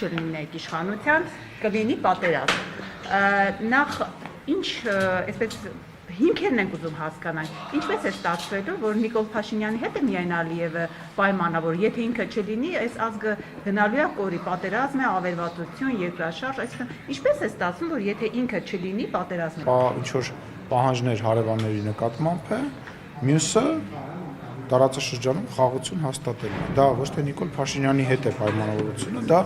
չլինի այդ իշխանության, կլինի պատերազմ։ Նախ ինչ, այսպես հիմքերն ենք ուզում հասկանալ, ինչպես է ստացվելու, որ Նիկոլ Փաշինյանի հետ է միայն Ալիևը պայմանավոր, եթե ինքը չլինի, այս ազգը գնալու է կորի, պատերազմ է, ավերվածություն, երկրաշարժ, այսինքն ինչպես է ստացվում, որ եթե ինքը չլինի, պատերազմ է։ Ինչ որ պահանջներ հարևանների նկատմամբ է, մյուսը տարածաշրջանում խաղաղություն հաստատելն է։ Դա ոչ թե Նիկոլ Փաշինյանի հետ է պայմանավորությունը, դա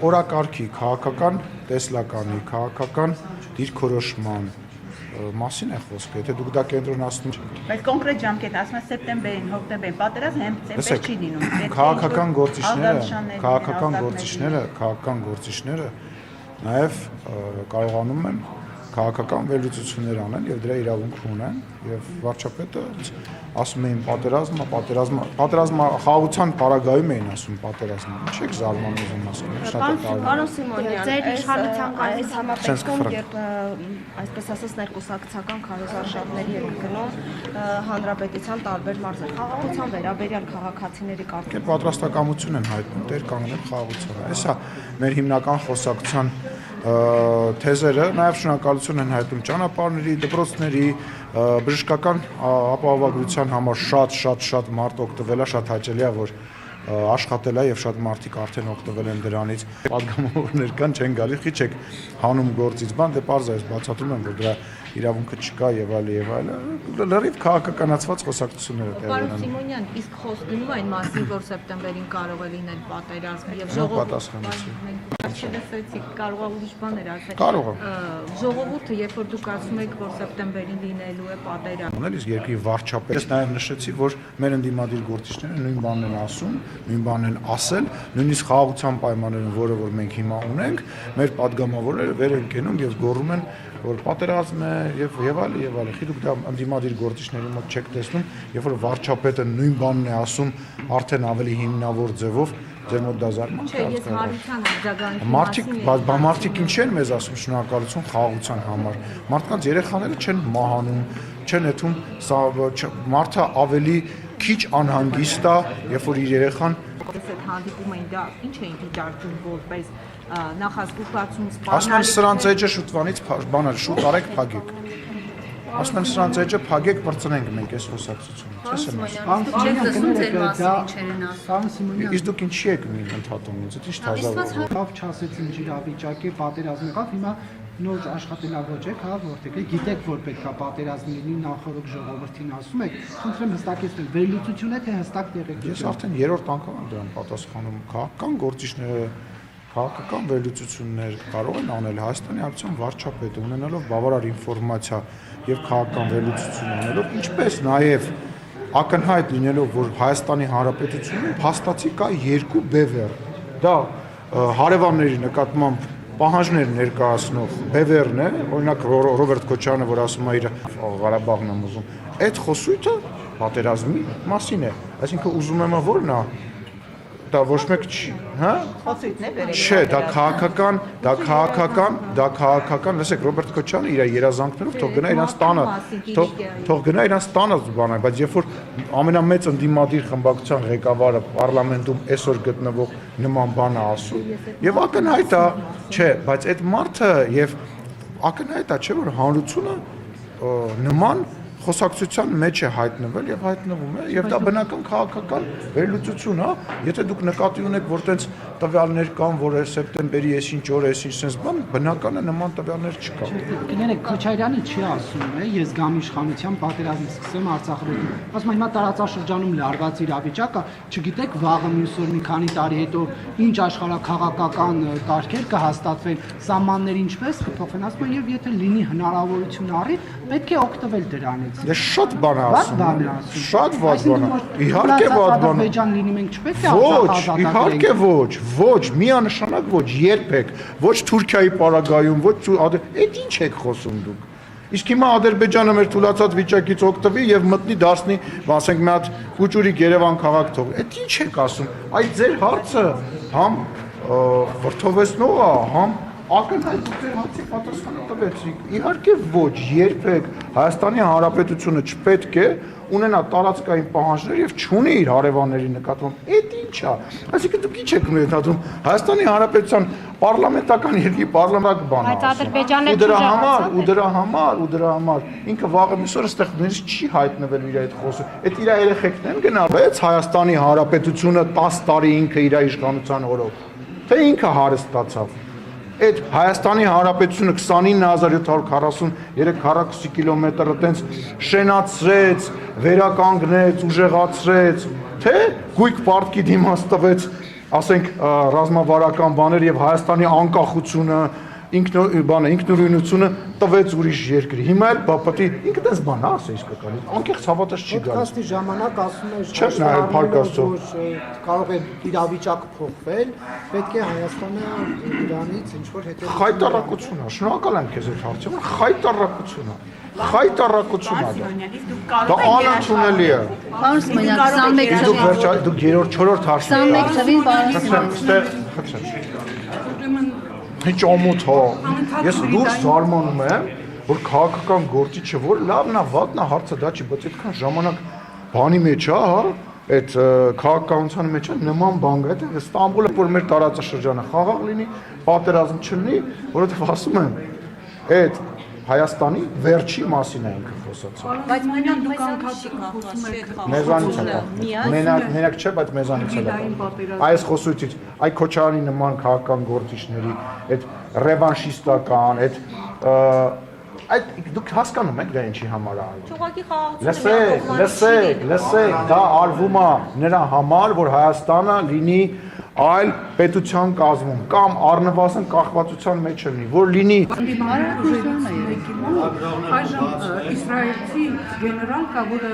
օրակարգի, քաղաքական տեսլականի, քաղաքական դիրքորոշման մասին է խոսքը, եթե դուք դա կենտրոնացնում եք։ Բայց կոնկրետ ժամկետ, ասում եմ սեպտեմբերին, հոկտեմբերին, պատերազմը հենց չի լինում։ Քաղաքական գործիչները նաև կարողանում են քաղաքական վերլուծություններ անեն եւ դրա իրավունք ունեն եւ վարչապետը ասում էին պատերազմը խաղաղության պարագայում էին ասում պատերազմը ինչ եք զարմանում ուզում ասել Պարոն Սիմոնյան ձեր իշխանության այս համակարգում երբ այսպես ասած ներկուսակցական քարոզարշավների եք գնում հանրապետության տարբեր մարզեր խաղաղության վերաբերյալ քաղաքացիների կարծիք պատրաստակամություն են հայտնում դեր կանգնել խաղաղությանը հեսա մեր հիմնական խոսակցության թեզերը նաև շնորհակալություն են հայտնում ճանապարհների, դպրոցների, բժշկական ապահովագրության համար շատ մարդ օգտվել է, շատ հաճելի է, որ աշխատել է եւ շատ մարդիկ արդեն օգտվել են դրանից։ Պատգամավորներ կան, չեն գալի, խիչ եք հանում գործից բան, դե պարզ է, բացատրում եմ, որ դրա իրավունքը չկա եւ այլ, լրիվ քաղաքականացված խոսակցություններ է Պարոն Սիմոնյան, իսկ խոսք գնում այն մասին, որ սեպտեմբերին կարող է լինել պատերազմ եւ ժողովուրդը, երբ որ դուք ասում եք, որ սեպտեմբերին լինելու է պատերազմ։ Իսկ երկրի վարչապետը ես նաեւ նշեցի, որ մեր ընդդիմադիր գործիչները նույն բանն են ասում, նույն բանն են ասել, նույնիսկ խաղաղության պայմաններն, որը որ մենք հիմա ունենք, մեր падգամավորները վեր են կենում եւ գոռում են, որ պատերազմ է եւ այլ։ Խի դուք դա ընդդիմադիր գործիչների մոտ չեք տեսնում, երբ որ վարչապետը նույն բանն է ասում, արդեն ավելի հիմնավոր ձևով ձեր մոտ դա զարմանք է։ Չէ, ես հարության արձագանքի մարդիկ ինչ են մեզ ասում շնորհակալություն խաղաղության համար։ Մարդկանց երեխաները չեն մահանում, չեն եթում, մարդը ավելի քիչ անհանգիստ է, երբ որ իր երեխան այդ հանդիպում էին, դա ինչ էին դիտարկում որպես նախազգուշացում սպանել։ Ասում են սրանց էջը շուտվանից բանալ, շուտ արեք փագեք։ Ասում են սրանց էջը փագեք, բրծնենք մենք այս խոսակցությունը։ Չես եմ։ Իսկ դուք ինչի եք ընդհատում ինձ, ինչ թազավոր։ Լավ չասեցին ջրավիճակի պատերազմի կապ, հիմա նոր աշխատելավոճ եք, հա, որտեղ գիտեք, որ պետք է պատերազմ լինի, նախորդ ժողովրդին ասում եք, խնդրեմ հստակեցնել, վերլուծություն է, թե հստակ տեղեկություն։ Ես արդեն երրորդ անգամ եմ դրան պատասխանում, քաղաքական գործիչները քաղաքական վերլուծություններ կարող են անել Հայաստանի Հանրապետության վարչապետը ունենալով բավարար ինֆորմացիա եւ քաղաքական վերլուծություն անելով, ինչպես նաեւ ակնհայտ լինելով, որ Հայաստանի Հանրապետությունում փաստացի կա երկու բևեռ։ Դա հարևանների նկատմամբ պահանջներ ներկայացնող բևեռն է, օրինակ Ռոբերտ Քոչարյանը, որ ասում է իր Ղարաբաղն եմ ուզում, այդ խոսույթը պատերազմի մասին է, այսինքն ուզում եմ որն է դա ոչ մեկ չի, հա? Խոսույթն է բերել։ Չէ, դա քաղաքական, լսեք, Ռոբերտ Քոչարյանը իր երազանքներով թող գնա իրանց տանը, թող գնա իրանց տանը բանա, բայց երբ որ ամենամեծ ընդդիմադիր խմբակցության ղեկավարը պարլամենտում այսօր գտնվող նման բան է ասում, եւ ակնհայտ է, չէ, բայց այդ մարդը եւ ակնհայտ է, չէ, որ հանրությունը նման խոսակցության մեջ է հայտնվել եւ հայտնվում է եւ դա բնական քաղաքական վերլուծություն է եթե դուք նկատի ունեք որ տենց տվյալներ կան որ սեպտեմբերի այսինչ օր այսինչ sense բան բնական է նման տվյալներ չկա կներեք Քոչարյանը չի ասում ես գամ իշխանության պատերազմ սկսեմ Արցախի ասում հիմա տարածաշրջանում լարված իրավիճակը չգիտեք վաղը մյուս օր մի քանի տարի հետո ինչ աշխարհակաղակական կարգեր կհաստատվեն սահմանները ինչպես կփոխվեն ասում են եւ եթե լինի հնարավորություն առի պետք է օգտվել դրանից Դե շատ բան է ասում։ Շատ վատ բան է։ Իհարկե վատ բան է։ Ադրբեջան լինի մենք չպետք է Ոչ, իհարկե ոչ, միանշանակ ոչ, երբեք, ոչ Թուրքիայի պարագայում, ոչ այդ ինչ եք խոսում դուք։ Իսկ հիմա Ադրբեջանը մեր թուլացած վիճակից օգտվի եւ մտնի դասնի, ասենք մի հատ Կուճուրիկ Երևան քաղաք թող։ Այդ ինչ եք ասում։ Այդ ձեր հարցը համ վրթովեցնող է, համ ակնհայտ դուք ձեր հարցի պատասխանը տվեցիք։ Իհարկե ոչ, երբեք Հայաստանի Հանրապետությունը չպետք է ունենա տարածքային պահանջներ եւ չունի իր հարևանների նկատմամբ։ Այդ ինչ ի՞նչ է։ Այսինքն դուք ի՞նչ եք մտածում Հայաստանի Հանրապետության պարլամենտական երկրի պարլամենտական բանը։ Բայց Ադրբեջանը ու դրա համար ինքը վաղը մյուս օրը այստեղ ներս չի հայտնվել իր այդ խոսը։ Այդ իր երեխեքն են գնալ, բայց Հայաստանի Հանրապետությունը 10 տարի ինքը իր իշխանության օրոք, թե ինքը հարստացավ։ Այդ Հայաստանի Հանրապետությունը 29743 քառակուսի կիլոմետրը տենց շենացրեց, վերականգնեց, ուժեղացրեց, թե գույք պարտքի դիմաց տվեց, ասենք ռազմավարական բաներ եւ Հայաստանի անկախությունը, ինքնուրույնությունը տվեց ուրիշ երկրի։ Հիմա էլ պետք է ինքը դες բան ասե իսկական։ Անկեղծ հավատաց չի գալիս։ Ոդկասթի ժամանակ ասում է Չէ, նայել փարկաստո։ կարող է իրավիճակը փոխվել, պետք է Հայաստանը Իրանից ինչ որ հետո Խայտարակություն է, շնորհակալ եմ քեզ այդ հարցը, խայտարակություն է։ Խայտարակություն է։ Դա անընդունելի է։ Պարոն Սիմոնյան, 21 Դուք երրորդ, չորրորդ հարցը։ 21 թվին պարոն Սիմոնյան։ Ինչ ամոթ հա։ Ես դուրս զարմանում եմ, որ քաղաքական գործիչը, որ լավն է, վատն է, հարցը դա չի, բայց այդքան ժամանակ բանի մեջ է, հա, այդ քաղաքականության մեջ է նման բան կա, այդ Ստամբուլը, որ մեր տարածաշրջանը խաղաղ լինի, պատերազմ չլինի, որովհետև ասում եմ, այդ Հայաստանի վերջի մասին է ինքը խոսացել։ Բայց մենակ դուք անկախ խոսում եք Մեզանից է։ Մենակ չէ, բայց մեզանից է։ Այս խոսույցից, այ Քոչարյանի նման քաղաքական գործիչների, այդ ռևանշիստական, այդ դուք հասկանում եք դա ինչի համար է արվում։ Ուղղակի խաղաղություն Լսեք, դա արվում է նրա համար, որ Հայաստանը լինի այլ պետության կազմում կամ առնվազն կախվածության մեջ լինի, որ լինի այժմ իսրայելցի գեներալ կա, որը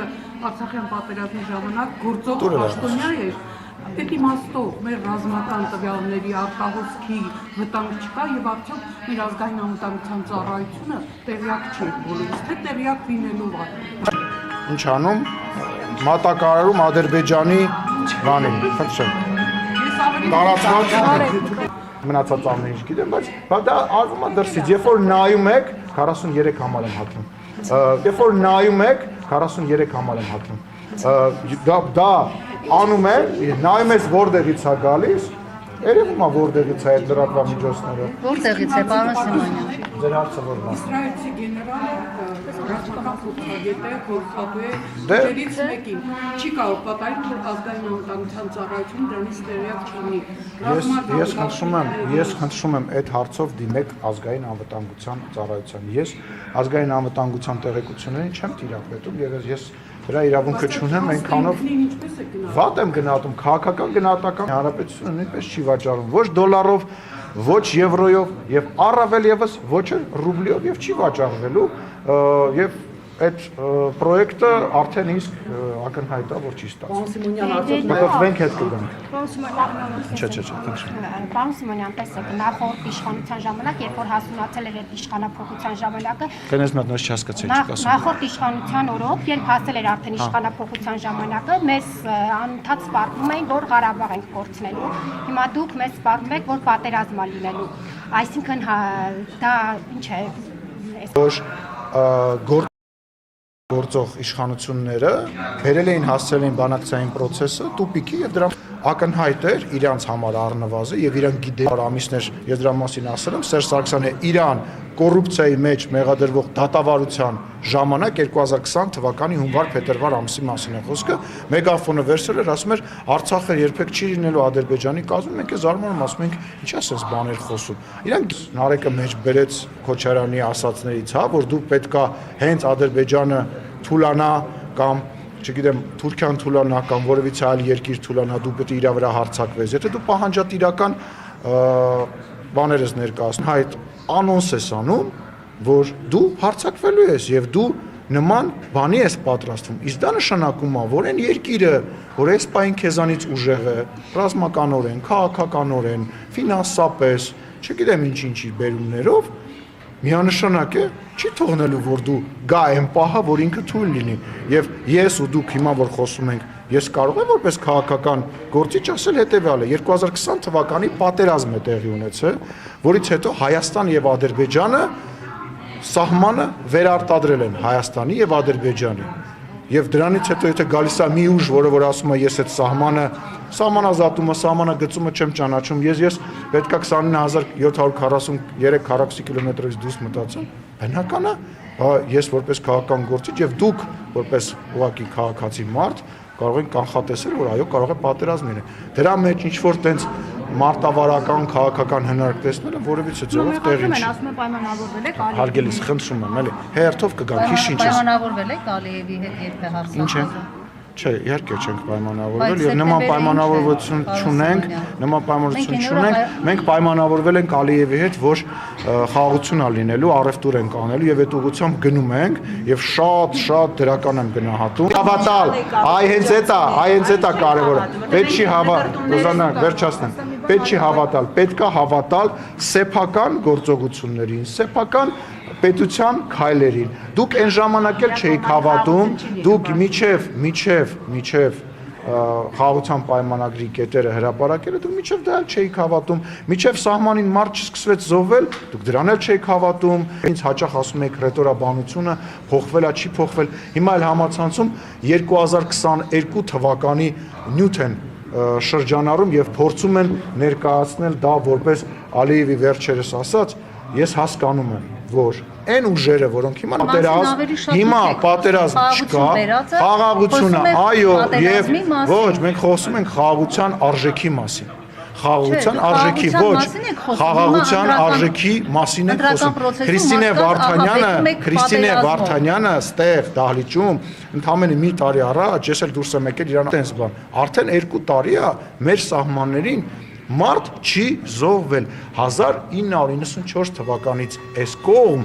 Արցախյան պատերազմի ժամանակ գործող պաշտոնյա էր, այդ իմաստով մեր ռազմական տվյալների արտահոսքի վտանգ չկա եւ արդյոք մեր ազգային անվտանգության ծառայությունը տեղյակ չէ բոլորից, թե տեղյակ լինելու է։ Ինչ անում մատակարարում Ադրբեջանի բանին, խնդրեմ։ Տարածված մնացած ամեն ինչ գիտեմ, բայց դա արվում է դրսից, երբ որ նայում եք 43 համար եմ հատնում։ Երբ որ նայում եք 43 համար եմ հատնում։ Դա անում է, նայում ես որտեղից է գալիս, երևում է որտեղից է այդ լրատվամիջոցները։ Որտեղից է պարոն Սիմոնյան։ Ձեր հարցը որն է։ Իսրայելցի գեներալը ռազմական փոխագետ է, գործատու է, Դե- դերից մեկին չի կարող պատահել, որ ազգային անվտանգության ծառայությունը դրանից տեղյակ չլինի։ Ես խնդրում եմ այդ հարցով դիմեք ազգային անվտանգության ծառայության։ Ես ազգային անվտանգության տեղեկություններին չեմ տիրապետում եւ ես դրա իրավունքը չունեմ, այնքանով վատ եմ գնահատում, քաղաքական գնահատական հանրապետությունը նույնպես չի վաճառում ոչ դոլարով, ոչ եվրոյով եւ առավել եւս ոչ ռուբլիով եւ չի վաճառվելու եւ այդ պրոյեկտը արդեն իսկ ակնհայտ է, որ չի ստացվում։ Մտածենք հետ կգանք։ Չէ, Պարոն Սիմոնյան, տեսեք, նախորդ իշխանության ժամանակ, երբ որ հասունացել էր այդ իշխանափոխության ժամանակը, Կնես մատնոց չհասկացեք, չեք ասում։ նախորդ իշխանության օրոք, երբ հասել էր արդեն իշխանափոխության ժամանակը, մեզ անընդհատ սպառնում էին, որ Ղարաբաղ ենք կորցնելու։ Հիմա դուք մեզ սպառնում եք, որ պատերազմ է լինելու։ Այսինքն դա ինչ է։ Գործող իշխանությունները բերել էին հասցրել էին բանակցային process-ը տուպիկի եւ դրա ակնհայտ էր իրանց համար առնվազն եւ իրանք գիտեն ամիսներ ես դրա մասին ասել եմ Սերժ Սարգսյանը Իրան կոռուպցիայի մեջ մեղադրվող դատավարության ժամանակ 2020 թվականի հունվար-փետրվար ամսի մասին է խոսքը մեգաֆոնը վերցրել էր ասում էր Արցախը երբեք չի լինելու Ադրբեջանի կազմում մենք է զարմանում ասում ենք ինչի՞ ասես բաներ խոսում իրանք Նարեկը մեջ բերեց Քոչարյանի ասածներից հա որ դու պետքա հենց Ադրբեջանը թուլանա կամ չգիտեմ Թուրքիան թուլանա կամ որևիցե այլ երկիր թուլանա դու պետք է իր վրա հարձակվես եթե դու պահանջատիրական բաներ ես ներկայացնում հայտ անոնս ես անում որ դու հարձակվելու ես եւ դու նման բանի ես պատրաստվում իսկ դա նշանակում է որ այն երկիրը որ այս պայն քեզանից ուժեղ է ռազմականորեն քաղաքականորեն ֆինանսապես չգիտեմ ինչ-ինչի բերումներով միանշանակ է չի թողնելու որ դու գա այն պահը որ ինքը թույլ լինի եւ ես ու դուք հիմա որ խոսում ենք ես կարող եմ որպես քաղաքական գործիչ ասել հետեւյալը 2020 թվականի պատերազմ է տեղի ունեցել որից հետո Հայաստան եւ Ադրբեջանը սահմանը վերարտադրել են Հայաստանի եւ Ադրբեջանի Եվ դրանից հետո եթե գալիս է մի ուժ, որը որ ասում է ես այդ սահմանազատումը, սահմանագծումը չեմ ճանաչում, ես պետքա 29743 քառակուսի կիլոմետրից դուրս մտածեմ, բնական է, ես որպես քաղաքական գործիչ եւ դուք որպես ուղղակի քաղաքացի մարդ կարող են կանխատեսել, որ այո, կարող է պատերազմ լինել։ Դրա մեջ ինչ որ տենց մարտավարական քաղաքական հնարք տեսնելը որևիցե ձևով տեղի չի։ Ասում եմ պայմանավորվել եք Ալիևի։ Հարգելիս խնդրում եմ, էլի, հերթով կգանք, հիշ ինչ ես։ Պայմանավորվել եք Ալիևի հետ երբ է հարցազրույց։ Ինչ է։ Չէ, իհարկե չենք պայմանավորվել եւ նման պայմանավորվածություն չունենք, մենք պայմանավորվել ենք Ալիևի հետ, որ խաղաղություն է լինելու, առևտուր ենք անելու եւ այդ ուղղությամբ գնում ենք եւ շատ դրական եմ գնահատում։ Հավատալ, այ հենց էտա կարեւորը։ Պետք չի Ռոզանա, վերջացնեմ։ Պետք չի հավատալ, պետքա հավատալ սեփական գործողություններին, սեփական պետության քայլերին։ Դուք այն ժամանակ էլ չէիք հավատում, դուք միջև խաղաղության պայմանագրի կետերը հրապարակելը, դուք միջև դա էլ չէիք հավատում, միջև սահմանին մարդ չսկսվեց զոհվել, դուք դրան էլ չէիք հավատում։ Ինձ հաճախ ասում եք ռետորաբանությունը փոխվել է, չի փոխվել։ Հիմա էլ համացանցում 2022 թվականի նյութ են շրջանառում եւ փորձում են ներկայացնել դա որպես Ալիևի վերջերս ասած, ես հասկանում եմ, որ այն ուժերը, որոնք հիմա պատերազմ չկա, խաղաղությունը, այո, եւ ոչ, մենք խոսում ենք խաղաղության արժեքի մասին։ Խաղաղության արժեքի ոչ, խաղաղության արժեքի մասին ենք խոսում։ Քրիստինե Վարդանյանը ստեղ դահլիճում ընդամենը մի տարի առաջ ես էլ դուրս եմ եկել իրան տենց բան։ Արդեն 2 տարի է մեր սահմաններին մարդ չի զոհվել 1994 թվականից այս կողմ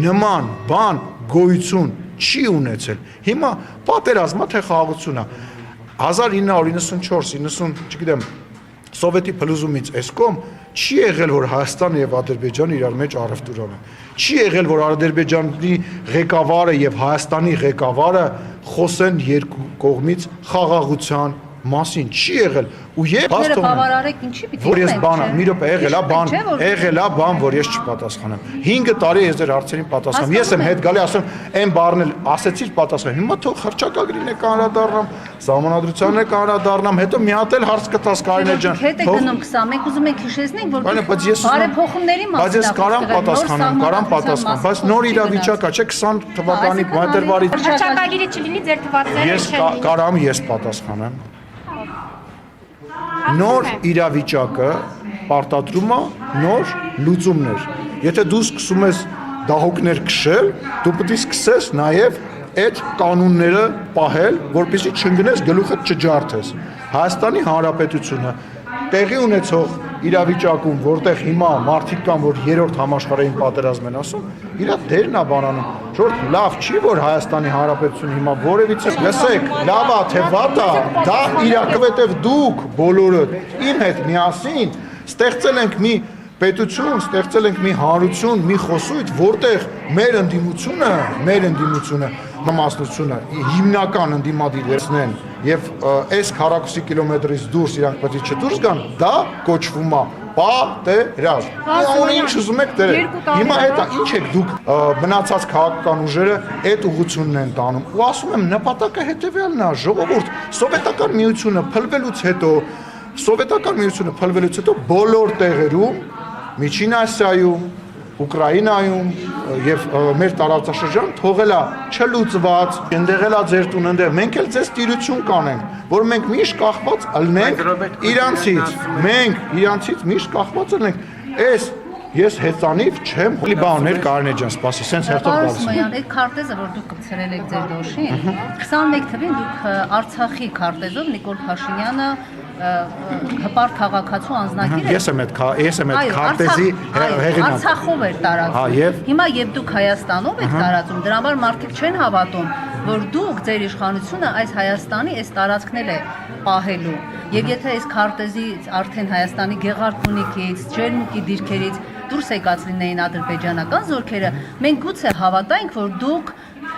նման բան գոյություն չի ունեցել։ Հիմա պատերազմա թե խաղաղությունա 1994-90, չգիտեմ, Սովետի փլուզումից այս կողմ չի եղել որ Հայաստանը եւ Ադրբեջանը իրար մեջ առևտուր անեն։ Չի եղել որ Ադրբեջանի ղեկավարը եւ Հայաստանի ղեկավարը խոսեն երկու կողմից խաղաղության մասին չի եղել ու եւ բավարարեք ինչի պիտի որ ես բանը մի րոպե եղել է բան որ ես չպատասխանեմ 5 տարի ես ձեր հարցերին պատասխանում ես եմ հետ գալի ասում այն բառն էլ ասեցիր պատասխան հիմա թող խրճակագրին է կանրադառնամ սահմանադրությանն է կանրադառնամ հետո մի հատ էլ հարց կտաս Կարինե ջան հետ է գնում 21 ուզում եք հիշեցնենք որ բարեփոխումների մասին բայց ես կարամ պատասխանեմ բայց նոր իրավիճակ է չէ 20 թվականի մայրտերվարի Խրճակագիրը չլինի ձեր թվացները ես կարամ ես պատասխանեմ Նոր իրավիճակը պարտադրում է նոր լուծումներ։ Եթե դու սկսում ես դահոկներ քշել, դու պետք է սկսես նաև այդ կանոնները պահել, որպեսզի չընկնես գլուխդ չջարդես։ Հայաստանի Հանրապետությունը տեղի ունեցող իրավիճակում, որտեղ հիմա մարդիկ կան, որ երրորդ համաշխարհային պատերազմ են ասում, իր դերն է բանանում։ Շորտ լավ չի, որ Հայաստանի Հանրապետությունը հիմա որևիցե լսեք, լավ է թե վատ է, դա իրակվետև դուք բոլորը իմ հետ միասին ստեղծել ենք մի պետություն, ստեղծել ենք մի հանրություն, մի խոսույթ, որտեղ մեր ընդդիմությունը նամասնությունը հիմնական ընդդիմադիրներն են եւ այս քառակուսի կիլոմետրից դուրս իրանք պետք է չդուրս գան, դա կոչվում է պատերազմ։ Ո՞ւն ինչ ուզում եք դերել։ Հիմա այդ ինչ եք դուք մնացած քաղաքական ուժերը այդ ուղղությունն են տանում։ Ու ասում եմ նպատակը հետեւյալն է, ժողովուրդ, սովետական միությունը փլվելուց հետո բոլոր տեղերում Միջին Ասիայում, Ուկրաինայում եւ մեր տարածաշրջան թողել է չլուծված, ընդեղել է ձեր տուն ընդեղ։ Մենք էլ ձեզ տիրություն կանենք, որ մենք միշտ կախված ըլնենք իրանցից։ Մենք իրանցից միշտ կախված ըլնենք։ Ես հեծանիվ չեմ։ Հոլի բաներ Կարինե ջան, սպասի, սենց հերթով գալիս եմ։ Այդ քարտեզը որ դուք կցրել եք ձեր դոշին, 21 թվականին դուք Արցախի քարտեզով Նիկոլ Փաշինյանը հպարտ քաղաքացու անձնակիր Ես եմ այդ քարտեզի հեղինակ։ Արցախով էր տարածում։ Հիմա եւ դուք Հայաստանով եք տարածում, դրա համար մարդիկ չեն հավատում, որ դուք ձեր իշխանությունը այս Հայաստանի այս տարածքն է պահելու։ Եվ եթե այս քարտեզից արդեն Հայաստանի Գեղարքունիքից, Ջերմուկի դիրքերից դուրս եկած լինեին ադրբեջանական զորքերը, մենք գուցե հավատայինք, որ դուք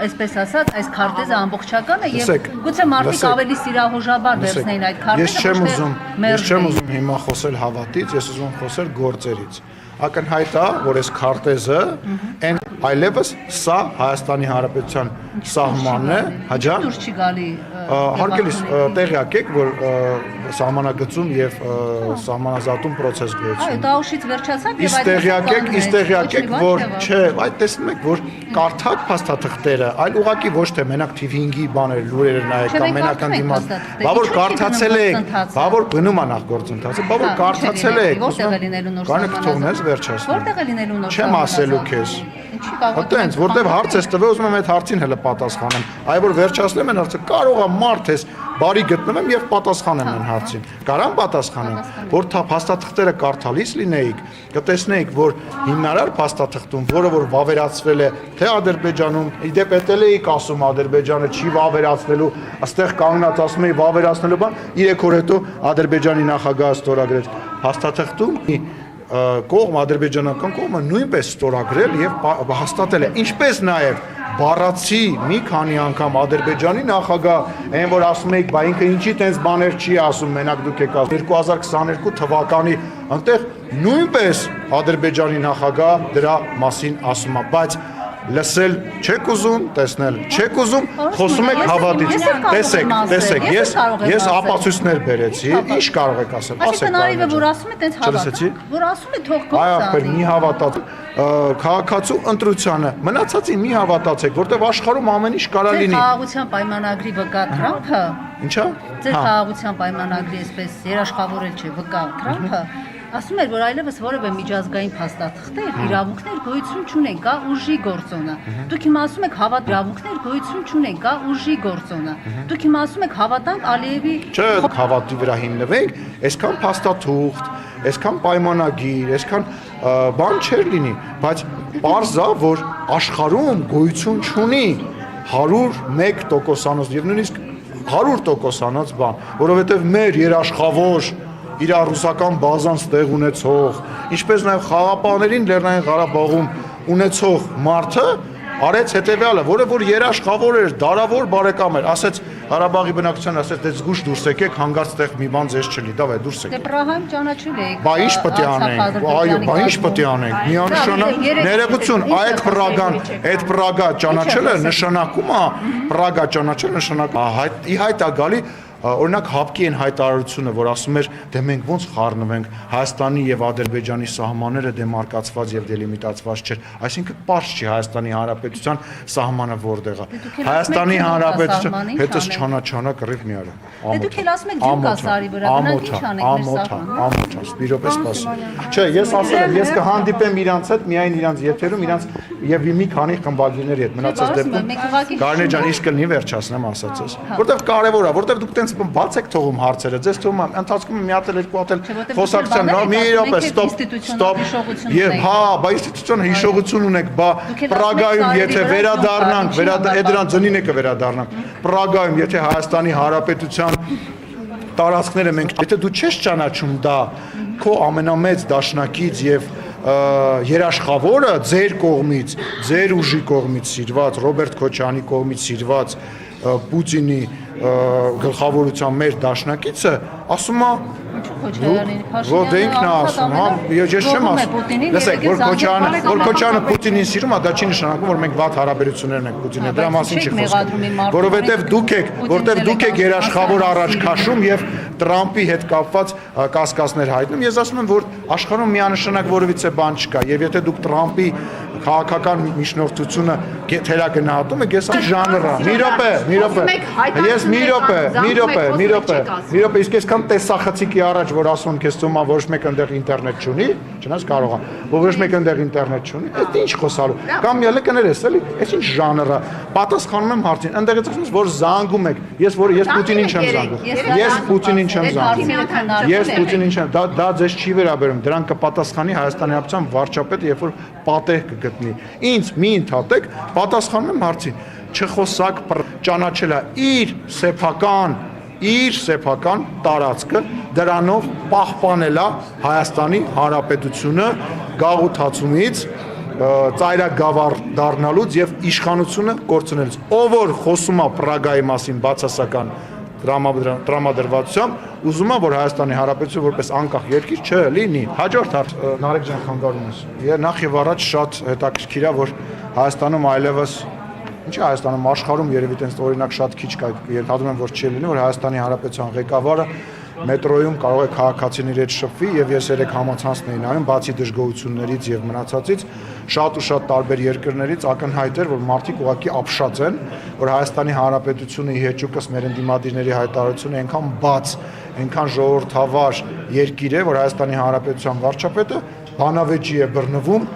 այսպես ասած, այս քարտեզը ամբողջական է եւ գուցե մարդիկ ավելի սիրահոժաբար վերցնեին այդ քարտեզը։ Ես չեմ ուզում հիմա խոսել հավատից, ես ուզում եմ խոսել գործերից։ Ակնհայտ է, որ այս քարտեզը այն այլևս սա Հայաստանի Հանրապետության սահմանն է, հաջա։ Դուրս չի գալի։ Հարգելիս տեղյակ եք, որ սահմանագծում եւ սահմանազատում process գործում։ Այո, դա ուշից վերջացավ եւ այդ տեղյակ եք, որ չէ, այդ տեսնում եք, որ կարդաք փաստաթղթերը, այլ ուղղակի ոչ թե մենակ TV5-ի բաներ, լուրերը նայեք կամ մենակ ընդդիմաց։ Բա որ կարդացել եք, բա որ գնում է նախ գործընթացը, բա որ կարդացել եք, որտեղ է լինելու նոր սահմանազատում։ Թողնես վերջացնել։ Որտեղ է լինելու նոր Չեմ ասելու քեզ։ Այդտենց, որտեվ հարց ես տվել, ուզում եմ այդ հարցին հələ պատասխանեմ։ Այ որ վերջացնեմ այն հարցը, կարող է մարդ ես բարի գտնեմ եւ պատասխանեմ այն հարցին։ Կարամ պատասխանեմ, որ փաստաթղթերը կարդալիս լինեիք, կտեսնեիք, որ հիմնարար փաստաթղթում, որը որ վավերացվել է թե Ադրբեջանում, իդեպ էտել էիք ասում Ադրբեջանը չի վավերացնելու, այստեղ կանգնած ասում էի վավերացնելու բան, 3 օր հետո Ադրբեջանի նախագահը ստորագրեց փաստաթղթում կողմ ադրբեջանական կողմը նույնպես ստորագրել եւ հաստատել է, ինչպես նաեւ բառացի մի քանի անգամ Ադրբեջանի նախագահ, այն որ ասում եք, բա ինքը ինչի տենց բաներ չի ասում, մենակ դուք եք ասում 2022 թվականի այնտեղ նույնպես Ադրբեջանի նախագահ դրա մասին ասում է, բայց լսել չեք ուզում, տեսնել չեք ուզում, խոսում եք հավատից։ Տեսեք, ես ապացույցներ բերեցի, ինչ կարող եք ասել, ասեք։ Այսինքն որ ասում է տենց հավատա, որ ասում է թող գործ արի։ Այո, մի հավատաց քաղաքացու ընտրությանը, մնացածին մի հավատացեք, որտեղ աշխարհում ամեն ինչ կարա լինի։ Խաղաղության պայմանագրի վկա Թրամփը։ Ինչա՞։ Ձեր խաղաղության պայմանագրի այսպես երաշխավորել չէ վկա Թրամփը։ Ասում էր, որ այլևս որևէ միջազգային փաստաթղթեր, իրավունքներ գոյություն չունեն, կա ուժի գործոնը։ Դուք հիմա ասում եք հավատ իրավունքներ գոյություն չունեն, կա ուժի գործոնը։ Դուք հիմա ասում եք հավատանք Ալիևի Չէ, հավատի վրա հիմնվենք, այսքան փաստաթուղթ, այսքան պայմանագիր, այսքան բան չէր լինի, բայց պարզ է, որ աշխարհում գոյություն չունի 101%-անոց եւ նույնիսկ 100%-անոց բան, որովհետեւ մեր երաշխավոր իր ռուսական բազան ստեղ ունեցող, ինչպես նաև խաղապահներին Լեռնային Ղարաբաղում ունեցող մարդը արեց հետևյալը, որը որ երաշխավոր էր, դարավոր բարեկամ էր, ասեց Ղարաբաղի բնակչությանը, ասեց դե զգուշ դուրս եկեք, հանգարց տեղ մի բան ձեզ չլի, դավայ դուրս եկեք։ Դե Պրահայում ճանաչել եք։ Բա ինչ պետք է անենք։ Այո, բա ինչ պետք է անենք։ Միանշանակ ներողություն, այդ Պրագա ճանաչելը նշանակում է, Պրագա ճանաչելը նշանակում է ի հայտ է գալի օրինակ հապկի են հայտարարությունը, որ ասում էր, դե մենք ոնց խառնվենք Հայաստանի եւ Ադրբեջանի սահմանները դեմարկացված եւ դելիմիտացված չէր, այսինքն պարզ չի Հայաստանի Հանրապետության սահմանը որտեղ է։ Հայաստանի Հանրապետության հետս չանաչանա կռիվ մի արա։ Դե դուք էլ ասում եք ջուր կա սարի վրա, գնանք ինչ անենք մեր սահմանը։ Ամոթ, սպիրոպես սպասի։ Չէ, ես ասել եմ, ես կհանդիպեմ իրանց հետ միայն իրանց եթերում, իրանց եւ մի քանի խմբագիրների հետ։ Մնացած դեպքում Գարնե ջան, իսկ կլինի վերջացնեմ ասածս։ Որտեվ կարեւոր է, որտեվ դուք տենց բաց եք թողում հարցերը, ձեզ թվում է ընթացքում մի հատ էլ երկու հատ էլ խոսակցության, մի րոպե, ստոպ։ Եվ հա, բա ինստիտուցիոն հիշողություն ունեք, բա Պրագայում եթե վերադառնանք, դրան ծնին եկը վերադառնանք։ Պրագայում եթե Հայաստանի Հանրապետության տարածքները մենք, եթե դու չես ճանաչում դա քո ամենամեծ դաշնակից եւ երաշխավորը ձեր կողմից, ձեր ուժի կողմից սիրված, Ռոբերտ Քոչյանի կողմից սիրված Պուտինի գլխավորության մեր դաշնակիցը ասում է որ դե ինքն է ասում, հա, ես չեմ ասում։ Լսեք, որ Քոչյանը Պուտինին սիրում է, դա չի նշանակում, որ մենք վատ հարաբերություններ ունենք Պուտինի, դրա մասին չի խոսքը։ Որովհետև դուք եք երաշխավոր առաջ քաշում եւ Տրամփի հետ կապված կասկածներ հայտնում։ Ես ասում եմ, որ աշխարհում միանշանակ որևիցե բան չկա, եւ եթե դուք Տրամփի քաղաքական միջնորդությունը թերագնահատում եք, ես ժանրը։ Մի րոպե։ Ես մի րոպե, իսկ այսքան տեսախցիկի առաջ որ ասում քեզ թվում է ոչ մեկ այնտեղ ինտերնետ չունի, չնայած կարող է, ոչ մեկ այնտեղ ինտերնետ չունի, այդ ինչ խոսալու։ Կամ ելը կներես, էլի, այս ինչ ժանրը։ Պատասխանում եմ հարցին, այնտեղից ասում որ զանգում եք։ Ես Պուտինին չեմ զանգում։ Ես Պուտինին չեմ զանգում։ Ես Պուտինին չեմ, դա ձեզ չի վերաբերում, դրան կպատասխանի Հայաստանի Հանրապետության վարչապետը, երբ որ պատեհ կգտնի։ Ինձ մի ընդհատեք, պատասխանում եմ հարցին։ Չխոսակ ճանաչել է իր սեփական տարածքը, դրանով պահպանել է Հայաստանի Հանրապետությունը գաղութացումից, ծայրագավառ դառնալուց եւ իշխանությունը կորցնելուց։ Ով որ խոսում է Պրագայի մասին բացասական տրամադրվածությամբ, ուզում է որ Հայաստանի Հանրապետությունը որպես անկախ երկիր չլինի։ Հաջորդ հարց Նարեկ ջան խանգարում ես։ Նախ եւ առաջ շատ հետաքրքիր է որ Հայաստանում այլևս ինչի Հայաստանում աշխարհում երևի տենց օրինակ շատ քիչ կա, ենթադրում եմ որ չի լինի, որ Հայաստանի Հանրապետության ղեկավարը մետրոյում կարող է քաղաքացիների հետ շփվի եւ ես երեք համացանցն էի նայում, բացի դժգոհություններից եւ մնացածից, շատ ու շատ տարբեր երկրներից ակնհայտ էր, որ մարդիկ ուղղակի ապշած են, որ Հայաստանի Հանրապետությունը ի հեճուկս մեր ընդդիմադիրների հայտարարությունը այնքան բաց, այնքան ժողովրդավար երկիր է, որ Հայաստանի Հանրապետության վարչապետը բանավեճի է բռնվում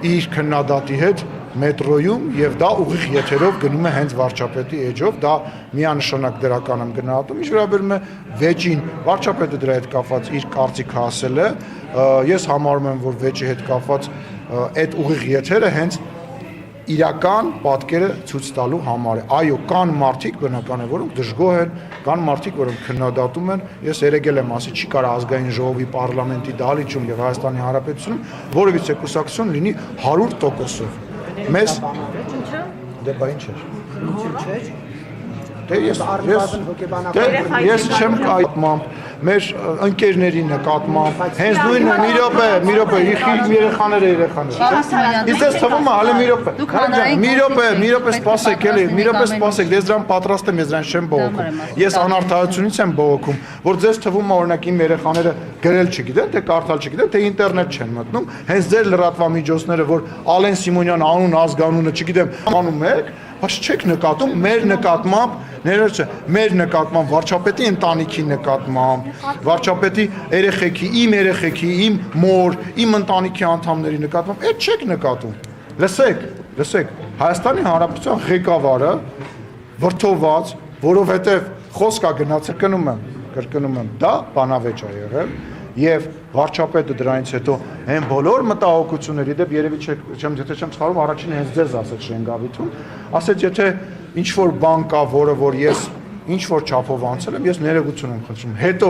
իր քննադատի հետ մետրոյում եւ դա ուղիղ եթերով գնում է հենց վարչապետի էջով, դա միանշանակ դրական եմ գնահատում, ինչ վերաբերում է վեճին, վարչապետը դրա հետ կապված իր կարծիքը ասել է, ես համարում եմ, որ վեճի հետ կապված այդ ուղիղ եթերը հենց իրական պատկերը ցույց տալու համար է։ Այո, կան մարդիկ բնական է, որոնք դժգոհ են, կան մարդիկ, որոնք քննադատում են։ Ես երեգել եմ ասի, չի կարող ազգային ժողովի պարլամենտի դահլիճում եւ Հայաստանի Հանրապետությունում որևիցե կուսակցություն լինի 100%-ով։ Մեզ դե բա ինչ է։ Դե ես չեմ կայմամբ մեր ընկերների նկատմամբ հենց նույնը մի րոպե իմ երեխաները Իսկ ես թվում է հələ մի րոպե սպասեք էլի մի րոպե սպասեք ես դրան պատրաստ եմ ես դրան չեմ բողոքում ես անարդարությունից եմ բողոքում որ ձեզ թվում է օրինակ իմ երեխաները գրել չգիտեն թե կարդալ չգիտեն թե ինտերնետ չեն մտնում հենց ձեր լրատվամիջոցները որ Ալեն Սիմոնյան անուն ազգանունը չգիտեմ անում եք բայց չեք նկատում մեր նկատմամբ ներողություն մեր նկատմամբ վարչապետի ընտանիքի նկատմամբ վարչապետի երեխեքի իմ մոր իմ ընտանիքի անդամների նկատմամբ այդ չեք նկատում լսեք Հայաստանի Հանրապետության ղեկավարը վրթոված որովհետև խոսքա գնացել կրկնում եմ դա բանավեճ է եղել եւ վարչապետը դրանից հետո այն բոլոր մտահոգությունների դեպ երևի չեմ սխալվում առաջին հենց ձեզ ասեց Շենգավիթում ասեց եթե ինչ որ բան կա որը որ ես ինչ որ չափով անցել եմ ես ներողություն եմ խնդրում հետո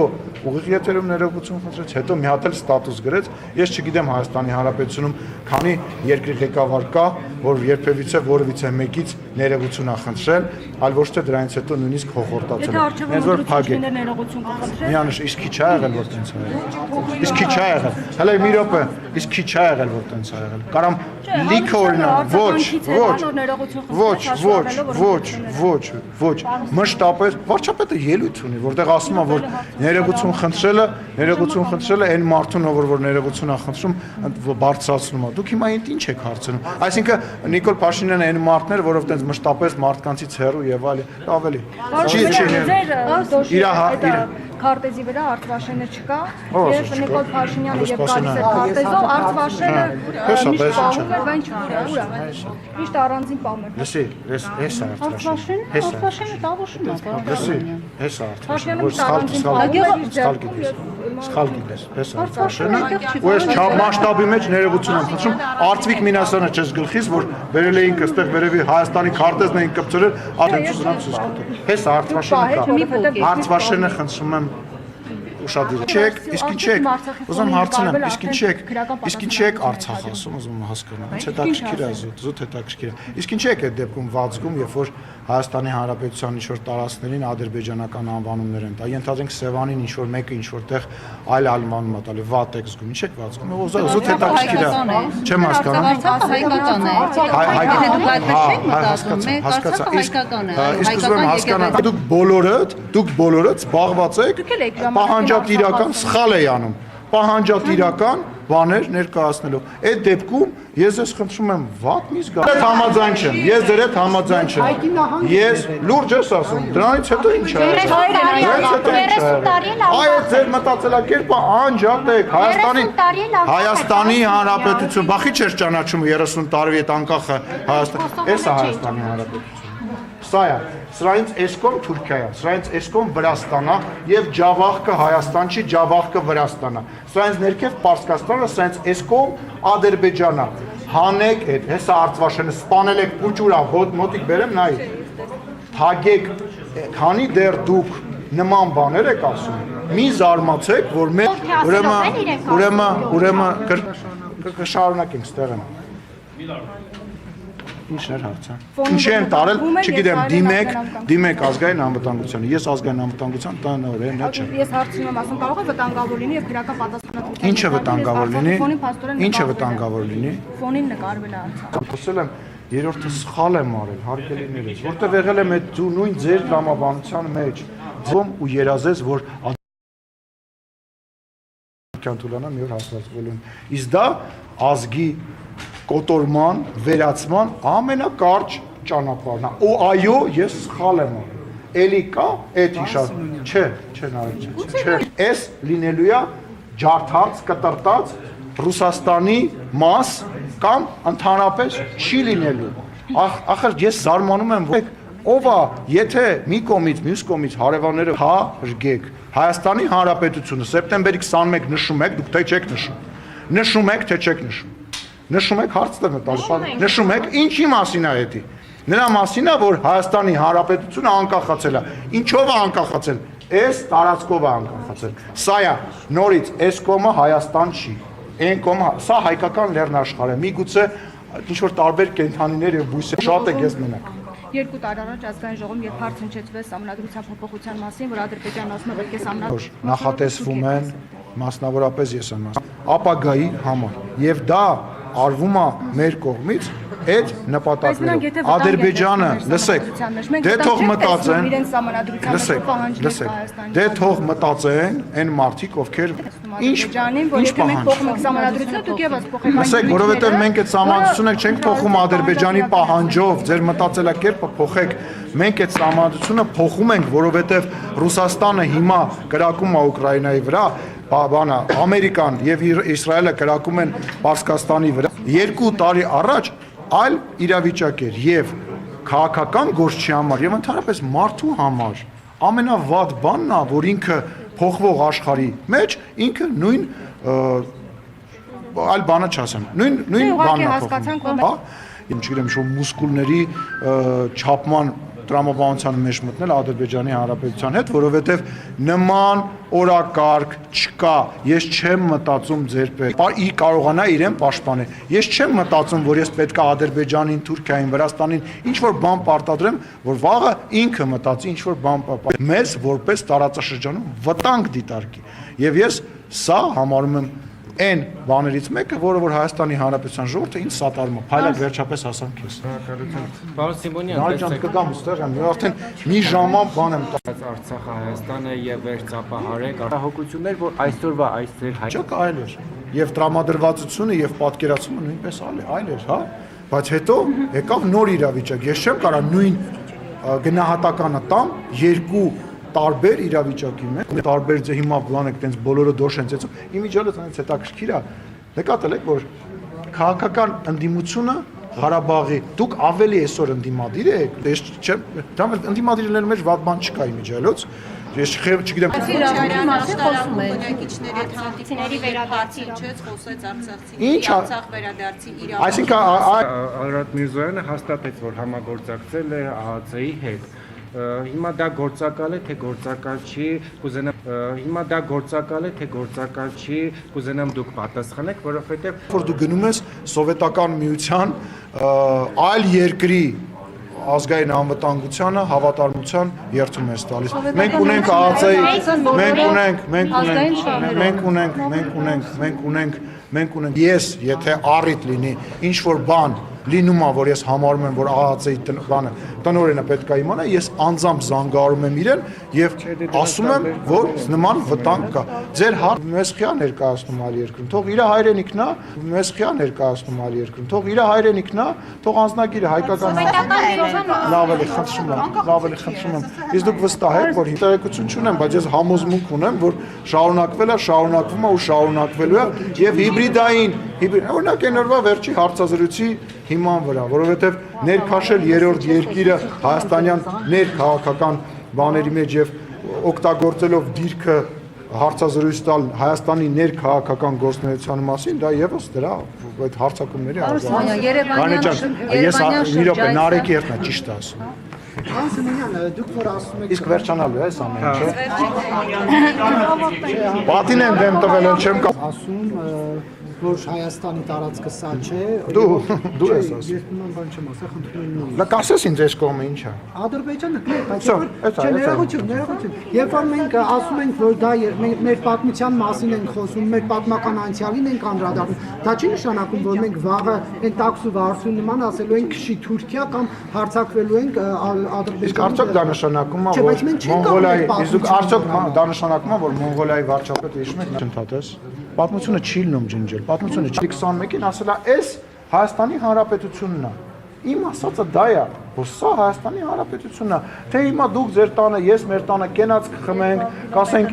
ուղիղ եթերում ներողություն խնդրեց հետո մի հատ էլ ստատուս գրեց ես չգիտեմ Հայաստանի Հանրապետությունում քանի երկրի ղեկավար կա որ երբևիցե որևիցե մեկից ներողություն ա խնդրել այլ ոչ թե դրանից հետո նույնիսկ հոխորտացել հենց որ փագ է ներողություն կխնդրել միանշ իսկ քիչ ա եղել որ տենց ա եղել իսկ քիչ ա եղել հələ մի րոպե իսկ քիչ ա եղել որ տենց ա եղել կարամ լիքը օրինակ ոչ մշտապես վարչապետը ելույթ ունի որտեղ ասում է որ ներողություն խնդրելը այն մարդուն որ ներողություն ա խնդրում բարձրացնում է դուք հիմա ինչ եք հարցնում այսինքն Նիկոլ Փաշինյանը այն մարդն էր որով տենց մշտապես մարդկանցից հեռու եւ ավելի չի քարտեզի վրա Արտվաշենը չկա եւ Նիկոլ Փաշինյանը եւ գալիս էր քարտեզով Արտվաշենը միշտ պահում էր բան չուրա միշտ առանձին պահում էր լսի էս Արտվաշենը տավուշում է էս Արտվաշենը սխալ գիտես էս Արտվաշենը ու ես մասշտաբի մեջ ներողություն եմ խնդրում Արծվիկ Մինասյանը չես գլխից որ վերել էինք այստեղ վերևի Հայաստանի քարտեզն էին կպցրել էս Արտվաշենը խնդրում եմ ուշադիր չեք, իսկ ինչ եք, ուզում հարցնեմ, իսկ ինչ եք Արցախ ասում, ուզում հասկանամ, ինչ հետաքրքիր է զուտ հետաքրքիր է, իսկ ինչ եք այդ դեպքում վազգում, երբ որ Հայաստանի Հանրապետության ինչ-որ տարածքներին ադրբեջանական անվանումներ են տա, ենթադրենք Սևանին ինչ-որ մեկը ինչ-որտեղ այլ անվանում է տալի, վատ եք զգում, ինչ եք վազգում, զուտ հետաքրքիր է, չեմ հասկանում, դուք բոլորդ զբաղված եք պահանջատիրական սխալ է անում պահանջատիրական բաներ ներկայացնելով այդ դեպքում ես ես խնդրում եմ վատ մի զգա ես դեր հետ համաձայն չեմ ես լուրջ ես ասում դրանից հետո ինչ է այո ձեր մտածելակերպը անջատ է Հայաստանի Հանրապետություն բախի չէր ճանաչում 30 տարի այդ անկախը Հայաստան էս է Հայաստանի Հանրապետություն Սա է, սրանից Էսկոմ Թուրքիա է, սրանից Էսկոմ Վրաստան է եւ Ջավախկը Հայաստան չի, Ջավախկը Վրաստան է։ Սրանից ներքև Պարսկաստանը, սրանից Էսկոմ Ադրբեջան է։ Հանեք այդ, հեսա Արցվաշենը սպանել եք փուճուրա, մոտիկ բերեմ նայի։ Թագեք, քանի դեռ դուք նման բաներ եք ասում։ Մի զարմացեք, որ մենք ուրեմն կշարունակենք ստեղ եմ։ Ինչն էր հարցը։ Ինչ են տարել, չգիտեմ, դիմեք ազգային անվտանգությանը։ Ես ազգային անվտանգության տնօրենն չեմ։ Ես հարցնում եմ, ասում կարող է վտանգավոր լինի եւ քրական պատասխանատվություն։ Ինչը վտանգավոր լինի։ Ինչը վտանգավոր լինի։ Ֆոնին նկարվել է Արցախ։ Խոսել եմ երրորդը սխալ եմ արել, հարգելիներս, որտեղ եղել եմ այդ նույն ձեր տրամաբանության մեջ, ձում ու երազեց, որ Թուլանա մի օր հասկացվելու են։ Իսկ դա ազգի կոտորման, վերացման ամենակարճ ճանապարհն է։ Ու այո, ես սխալ եմ արել։ Էլի կա այդ հիշած։ Չէ, նարեկ չէ։ Էս լինելու է ջարդած, կտրտած Ռուսաստանի մաս կամ ընդհանրապես չի լինելու։ Ախր ես զարմանում եմ, որ ով է, եթե մի կողմից, մյուս կողմից հարևանները հարգեք Հայաստանի Հանրապետությունը սեպտեմբերի 21 նշում եք, դուք թե չեք նշում։ Նշում եք, թե չեք նշում։ Նշում եք, հարց տեմ տալիս։ Նշում եք, ինչի մասին է դա։ Նրա մասին է, որ Հայաստանի Հանրապետությունը անկախացել է։ Ինչով է անկախացել։ Այս տարածքով է անկախացել։ Սա է նորից այս կողմը Հայաստան չի։ Այն կողմը սա հայկական լեռնաշխարհ է։ Միգուցե ինչ որ տարբեր կենդանիներ եւ բույսեր շատ է ես մենակ։ 2 տարի առաջ ազգային ժողովում երբ հարց հնչեցվեց համանդրության փոփոխության մասին, որ Ադրբեջանն ասում է, որ կես համանդրություն նախատեսվում են, մասնավորապես ես եմ ասում, ապագայի համար։ Եւ դա արվում է մեր կողմից այդ նպատակներով։ Ադրբեջանը, լսեք, դե թող մտածեն, լսեք, դե թող մտածեն այն մարդիկ, ովքեր ինչ լսեք, որովհետև մենք այդ սահմանադրությունը չենք փոխում Ադրբեջանի պահանջով, ձեր մտածելակերպը փոխեք, մենք այդ սահմանադրությունը փոխում ենք, որովհետև Ռուսաստանը հիմա կրակում է Ուկրաինայի վրա, բանը Ամերիկան եւ Իսրայելը կրակում են Պարսկաստանի վրա 2 տարի առաջ այլ իրավիճակ էր եւ քաղաքական գործչի համար եւ ընդհանրապես մարդու համար ամենավատ բանն է, որ ինքը փոխվող աշխարհի մեջ ինքը նույն այլ բանը չասեմ, նույն բանն է փոխվում, հա, իմ չգիտեմ, շո մուսկուլների չափման տրամաբանության մեջ մտնել Ադրբեջանի Հանրապետության հետ, որովհետև նման օրակարգ չկա։ Ես չեմ մտածում ձեր պետք։ Ի կարողանա իրեն պաշտպանել։ Ես չեմ մտածում, որ ես պետք է Ադրբեջանին, Թուրքիային, Վրաստանին ինչ որ բան պարտադրեմ, որ վաղը ինքը մտածի ինչ որ բան մեզ որպես տարածաշրջանում վտանգ դիտարկի։ Եվ ես սա համարում եմ այն բաներից մեկը, որը որ Հայաստանի Հանրապետության ժողովուրդը ինձ սատարում է, փայլակ վերջապես ասամ քեզ։ Պարոն Սիմոնյան, տեսեք, կգամ ուստեղ եմ, արդեն մի ժամա բան եմ տալիս Արցախը, Հայաստանը եւ վերջապահարեք հոգություններ, որ այսօրվա այս ձեր Չոք այլ էր։ Եվ տրամադրվածությունը եւ պատկերացումը նույնպես այլ էր, հա, բայց հետո եկավ նոր իրավիճակ։ Ես չեմ կարող նույն գնահատականը տամ երկու տարբեր իրավիճակի մեջ, տարբեր ձե հիմա բլան եք տենց բոլորը դոշ են ծեցում, իմիջիալից այնց հետաքրքիր է, նկատել եք, որ քաղաքական ընդդիմությունը Ղարաբաղի, դուք ավելի այսօր ընդդիմադիր եք, ես չեմ, դա ընդդիմադիրների մեջ վատ բան չկա իմիջիալից, ես չգիտեմ հանդիպությունների վերադարձի չեց խոսեց Արցախ վերադարձի իրավունք։ Այսինքն Արարատ Միրզոյանը հաստատեց, որ համագործակցել է ԱՀՑ-ի հետ։ Հիմա դա գործակալ է, թե գործակալ չի, կուզենամ դուք պատասխանեք, որովհետև որ դու գնում ես սովետական միության այլ երկրի ազգային անվտանգությանը հավատարմության երթում ես տալիս։ Մենք ունենք ԱԱՑ-ի, մենք ունենք ես, եթե առիթ լինի, ինչ որ բան լինում է, որ ես համարում եմ, որ ԱԱՑ-ի բանը տնօրենը պետք է իմանա, ես անձամբ զանգահարում եմ իրեն եւ ասում եմ, որ նման վտանգ կա։ Ձեր Մեսխիա ներկայացնում այլ երկրում, թող իր հայրենիքն է, Մեսխիա ներկայացնում այլ երկրում, թող իր հայրենիքն է, թող անձնագիրը հայկական լավ էլի խնդրում եմ։ Իսկ դուք վստահ եք, որ տեղեկություն չունեմ, բայց ես համոզմունք ունեմ, որ շարունակվել է, շարունակվում է ու շարունակվելու է եւ հիբրիդային, օրինակ այն օրվա վերջի հարցազրույցի հիման վրա, որովհետև ներքաշել երրորդ երկիրը հայաստանյան ներքաղաքական բաների մեջ եւ օգտագործելով դիրքը հարցազրույց տալ Հայաստանի ներքաղաքական գործունեության մասին, դա եւս դրա այդ հարցակումների Երևանյան Նարեկի երթն է ճիշտ ասում։ Պարոն Սիմոնյան, դուք որ ասում եք իսկ վերջանալու է այս ամենը, չէ՞։ Պատին եմ դեմ տվել, չեմ ասում որ Հայաստանի տարածքը սա չէ։ Դու ես ասում։ Ես նման բան չեմ ասա, խնդրում եմ։ Լա կասես ինձ այս կողմը ինչ է։ Ադրբեջանը ներողություն։ Երբ որ մենք ասում ենք, որ դա մեր պատմության մասին ենք խոսում, մեր պատմական անցյալին ենք անդրադառնում, դա չի նշանակում, որ մենք վաղը այն տաքսու վարսու նման ասելու ենք քշի Թուրքիա կամ հարձակվելու ենք Ադրբեջանի։ Իսկ արդյոք դա նշանակում է, որ Մոնղոլիայի, իսկ արդյոք դա նշանակում է, որ Մոնղոլիայի վարչապետը հիշում եք ընդհատես։ Պատմությունը չի լինում ջնջել, պատմությունը չի 21-ին ասելա, «Էս Հայաստանի Հանրապետությունն է»։ Իմ ասածը դա է, որ սա Հայաստանի Հանրապետությունն է։ Թե հիմա դուք ձեր տանը, ես մեր տանը կենաց կխմենք, կասենք,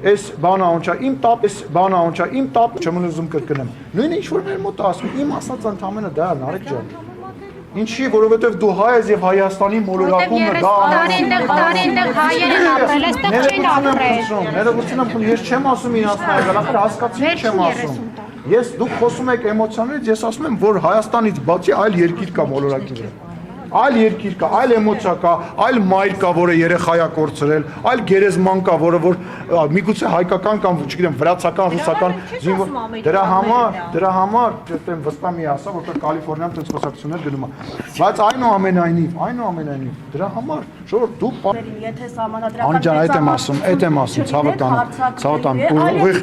«Էս բանը ոնց է, իմ տապ, էս բանը ոնց է, իմ տապ չեմ ուզում կրկնեմ»։ Նույնը ինչ որ մեր մոտ ասում, իմ ասածը ընդամենը դա է, Նարեկ ջան։ Ինչի, որովհետև դու հայ ես եւ Հայաստանի մոլորակումը դա տարին հայերն ապրել, այստեղ չեն ապրել։ Ներողություն եմ, ես չեմ ասում իրացնել, գալախր հասկացի չեմ ասում։ Ես դուք խոսում եք էմոցիաներից, ես ասում եմ, որ Հայաստանից բացի այլ երկիր կա մոլորակի վրա։ Այլ երկիր կա, այլ էմոցիա կա, այլ մայր կա, որը երեխայա կորցրել, այլ գերեզման կա, որը որ միգուցե հայկական կամ չգիտեմ վրացական, ռուսական զինվոր դրա համար դեմ վստահ մի ասա, որտեղ Կալիֆոռնիայում տենց խոսակցություններ գնում է։ Բայց այնուամենայնիվ դրա համար շուտ դու եթե սահմանադրական Անիջան, այդ եմ ասում, ցավը ուղիղ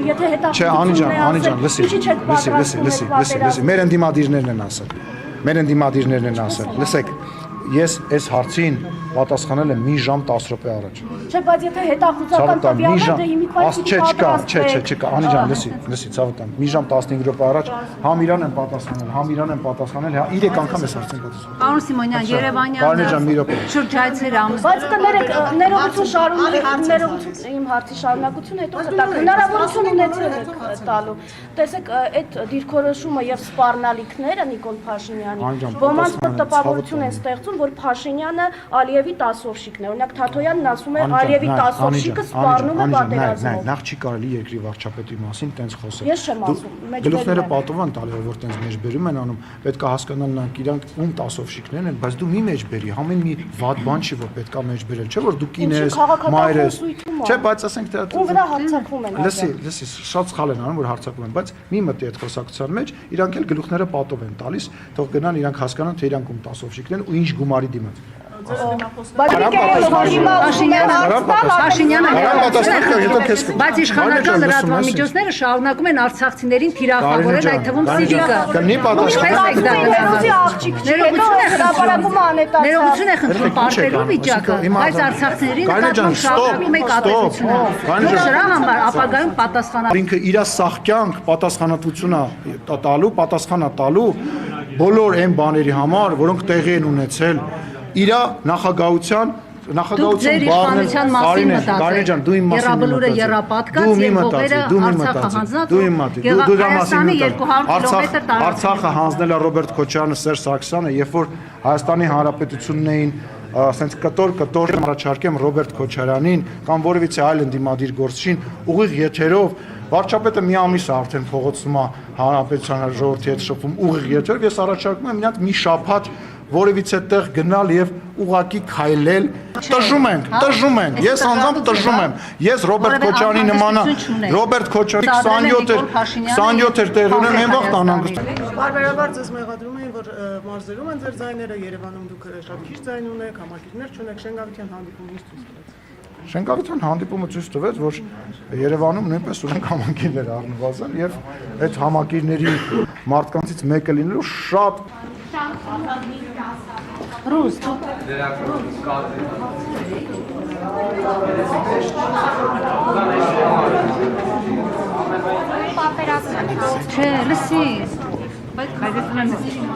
եթե Չէ, Անիջան, լսի, մեր ընդդիմադիրներն են ասել, լսեք, ես այս հարցին պատասխանել եմ մի ժամ 10 րոպե առաջ։ Չէ, բայց եթե հետախուզական տվյալներ դե հիմիկվայից չկա, Անիջան, լսի, ցավը տամ, մի ժամ 15 րոպե առաջ համ Իրան եմ պատասխանել, 3 անգամ ես հարցին պատասխանել։ Պարոն Սիմոնյան, Երևանյան շրջայցեր բայց կներեք, ներողություն իմ հարցի շարունակություն հետո կտակ, հնարավորություն ունեցել եք տալու։ Տեսեք, այդ դիրքորոշումը եւ սպառնալիքները Նիկոլ Փաշինյանի ոմանց տպավորություն են ստեղծում, որ Փաշինյանը Ալիևի տասովշիկն է։ Օրինակ Թաթոյանն ասում է Ալիևի տասովշիկը սպառնում է պատերազմով։ Նախ չի կարելի երկրի վարչապետի մասին տենց խոսել։ Ես չեմ ասում, գլուխները պատով են տալի, որ տենց մեջբերում են անում, պետք է հասկանալ նրանք իրանք ում տասովշիկներն են, բայց դու մի մեջբերի, համեն մի վատ բան չի, որ պետք է մեջբերել, չէ՞ որ դու կին ես, մայր ես։ Չէ, բայց ասենք թե ում վրա հարձակվում են։ Լսի, շատ սխալ են անում, որ հարձակվում են, բայց մի մտի այդ խոսակցության մեջ, իրանք էլ գլուխները պատով են տալիս, թող գնան իրանք հասկանան, թե իրանք ում տասովշիկներն ու ինչ գումարի դիմաց։ Բայց իշխանական լրատվամիջոցները շարունակում են արցախցիներին թիրախավորել, այդ թվում Սիվիկը։ Ներողություն է խնդրում պարտելու վիճակը, այս արցախցիներին նկատմամբ շարունակում եք ատելությունը։ Դուք դրա համար ապագայում պատասխանատու։ Ինքը իր սահքյանք պատասխանատվությունը պատասխանա տալու բոլոր այն բաների համար, որոնք տեղի են ունեցել իր նախագահության իշխանության մասին մտածել։ Դու իմ մասին Եռաբլուրը երապատկած եւ հողերը Արցախը հանձնած Արցախը հանձնել է Ռոբերտ Քոչարյանը, Սերժ Սարգսյանը, երբ որ Հայաստանի Հանրապետությունն էին ասենց կտոր առաջարկեմ Ռոբերտ Քոչարյանին կամ որևիցե այլ ընդդիմադիր գործչին ուղիղ եթերով վարչապետը մի ամիս է արդեն փողոցում է Հանրապետության ժողովրդի հետ շփվում ուղիղ եթերով ես առաջարկում եմ նրանց մի շաբաթ որևիցե տեղ գնալ եւ ուղակի քայլել տժում ենք ես անձամբ տժում եմ ես Ռոբերտ Քոչարյանի նմանա Ռոբերտ Քոչարյանի 27 էր տեղ ունեմ այն վաղ տանանք Բարբերաբար ձեզ մեղադրում էին որ մարզերում են ձեր ձայները Երևանում դուք շատ քիչ ձայն ունեք համակիրներ չունեք Շենգավիթյան հանդիպումից ցույց տվեց Շենգավիթյան հանդիպումը ցույց տվեց որ Երևանում նույնպես ունենք համակիրներ առնվազն եւ այդ համակիրների մարդկանցից մեկը լինելու շատ Ռուս Չէ, լսի բայց հայրենիքն է